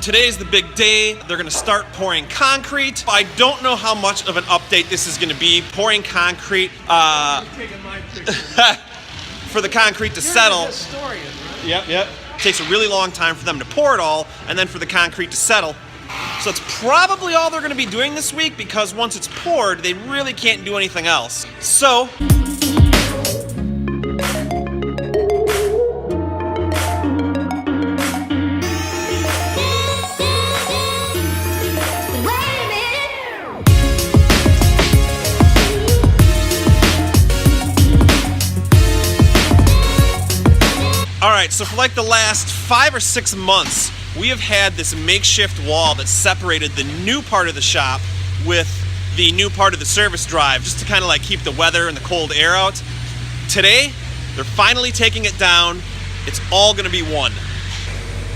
Today's the big day. They're gonna start pouring concrete. I don't know how much of an update this is gonna be. Pouring concrete for the concrete to settle. You're the historian, right? Yep. It takes a really long time for them to pour it all and then for the concrete to settle. So it's probably all they're gonna be doing this week because once it's poured, they really can't do anything else. So, all right, so for like the last 5 or 6 months, we have had this makeshift wall that separated the new part of the shop with the new part of the service drive, just to kind of like keep the weather and the cold air out. Today, they're finally taking it down. It's all gonna be one.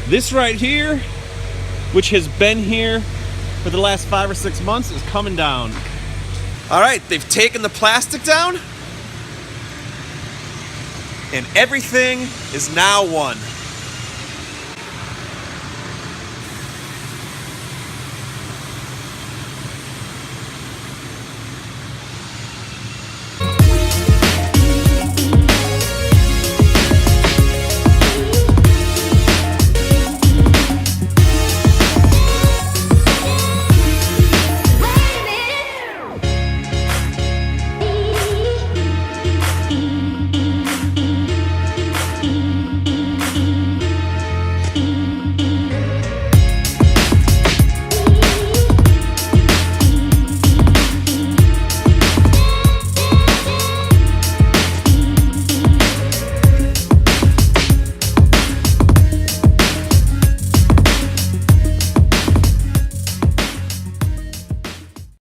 This right here, which has been here for the last 5 or 6 months, is coming down. All right, they've taken the plastic down, and everything is now one.